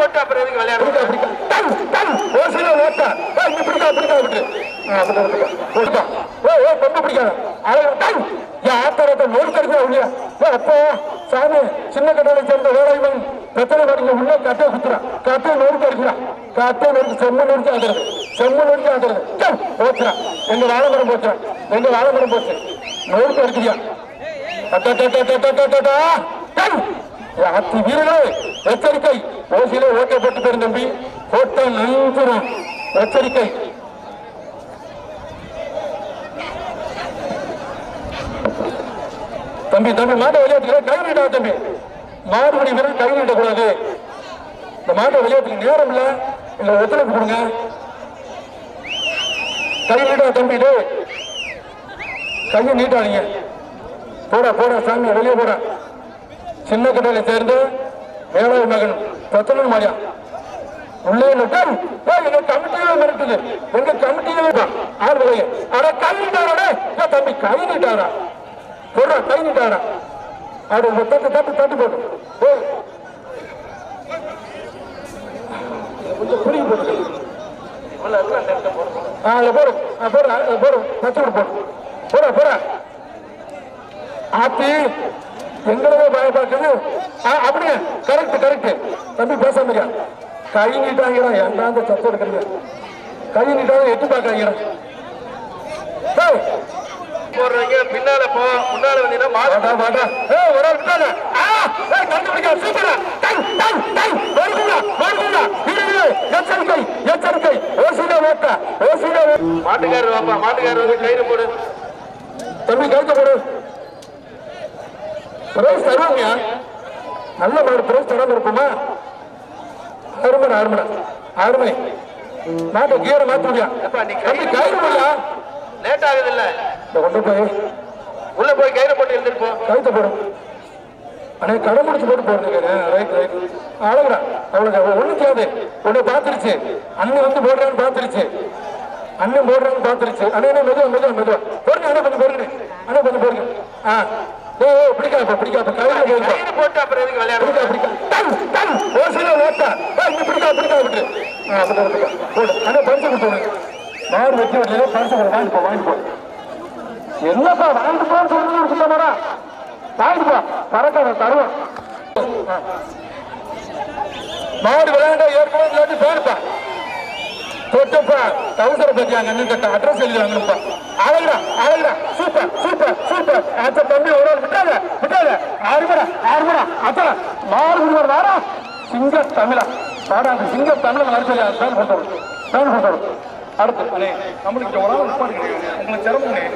போட்டு அப்புறம் எதுக்கு விளையாடுறது? ஓசில ஓட்டா இங்க பிடிக்கா பிடிக்கா விட்டு ஓட்டா ஓ கொண்டு பிடிக்காத ஆத்தரத்தை நோடு கிடைச்சா இல்லையா அப்போ சாமி சின்ன கடையில சேர்ந்த வேலைவன் பிரச்சனை பாருங்க உள்ள கட்டையை குத்துறான் கட்டையை நோடு கிடைக்கிறான் கட்டையை நோடு செம்ம நோடிச்சு ஆகிறது செம்ம நோடிச்சு ஆகிறது போச்சுறான் எங்க வாழைமரம் போச்சுறான் எங்க வாழைமரம் போச்சு நோடு கிடைக்கிறியா அத்தி வீரர்களே எச்சரிக்கை ஓசியிலே ஓட்டை போட்டு போயிரு தம்பி போட்ட நன்றுறான் எச்சரிக்கை தம்பி தம்பி மாட்டை விளையாட்டுல கை நீட்டா தம்பி மாடுபடி வீரர் கை நீட்டக்கூடாது இந்த மாட்டை விளையாட்டுக்கு நேரம் இல்ல இல்ல ஒத்துழைப்பு கொடுங்க கை நீட்டா தம்பி கையை நீட்டாதீங்க போடா போடா சாமி வெளியே போடா சின்ன கடையில சேர்ந்து வேளாண் மகன் பிரச்சனை மாடியா உள்ளே எங்க கமிட்டியில மிரட்டுது எங்க கமிட்டியில ஆறு ஆனா கை நீட்டாரா தம்பி கை நீட்டாரா போடுறா கை நீட்டாரா அப்படி தட்டு தட்டு தட்டு போடு கொஞ்சம் புரிஞ்சு போடு போடு போடு போடு தச்சு போடு போடா போடா ஆத்தி எங்களவே பய பார்க்குது அப்படியே கரெக்ட் கரெக்ட் தம்பி பேசாம கை நீட்டாங்கிறா ஏன்டா அந்த சத்தம் எடுக்கிறது கை நீட்டாங்க எட்டு பார்க்கறாங்க போடுறீங்க பின்னால போ முன்னால வந்தீங்கன்னா மாட்டா மாட்டா ஒரு ஆள் விட்டாங்க கண்டுபிடிக்க சூப்பரா எச்சரிக்கை எச்சரிக்கை ஓசில ஓட்ட ஓசில மாட்டுக்காரர் வாப்பா மாட்டுக்காரர் வந்து கயிறு போடு தம்பி கைத்த போடு பிரைஸ் தருவாங்க நல்ல மாடு பிரைஸ் தராம இருக்குமா அருமனை அருமனை அருமை மாட்டை கீரை மாத்த முடியா தம்பி கயிறு போடா லேட் ஆகுது இல்ல கொண்டு போய் உள்ள போய் கயிறு போட்டு எழுந்திருப்போம் கைத்த போடும் அண்ணே கடை முடிச்சு போட்டு போடுறீங்க ரைட் ரைட் அழகுடா அவ்வளவு ஒண்ணு தேவை உன்னை பாத்துருச்சு அண்ணன் வந்து போடுறான்னு பாத்துருச்சு அண்ணன் போடுறான்னு பாத்துருச்சு அண்ணே மெதுவா மெதுவா மெதுவா போடுங்க அண்ணா கொஞ்சம் போடுங்க அண்ணா கொஞ்சம் போடுங்க பிடிக்காப்பா பிடிக்காப்பா கயிறு போட்டு அப்புறம் எதுக்கு விளையாடுறது? ஓசில ஓட்டா இங்க பிடிக்கா பிடிக்கா விட்டு போடு அண்ணா பரிசு கொடுத்து மாடு வெட்டி வரல பரிசு வாங்கிட்டு போ வாங்கிட்டு போ என்னப்பா வாங்கிட்டு போன்னு சொல்லுங்க சுத்தமாடா வாங்கிட்டு போ பறக்க தருவோம் மாடு விளையாண்ட ஏற்கனவே விளையாட்டு போயிருப்பா தொட்டுப்பா தௌசர பத்தியாங்க அண்ணன் அட்ரஸ் எழுதுறாங்கப்பா அழகுடா அழகுடா சூப்பர் சூப்பர் சூப்பர் அத்த தம்பி ஒரு விட்டாத விட்டாத ஆறுமடா ஆறுமடா அத்தனை மாறு வாரா சிங்க தமிழா பாடாது சிங்க தமிழ் வரைச்சா பேன் போட்டோம் அடுத்து நம்மளுக்கு ஒரு ஆள் உங்களுக்கு சிரமம்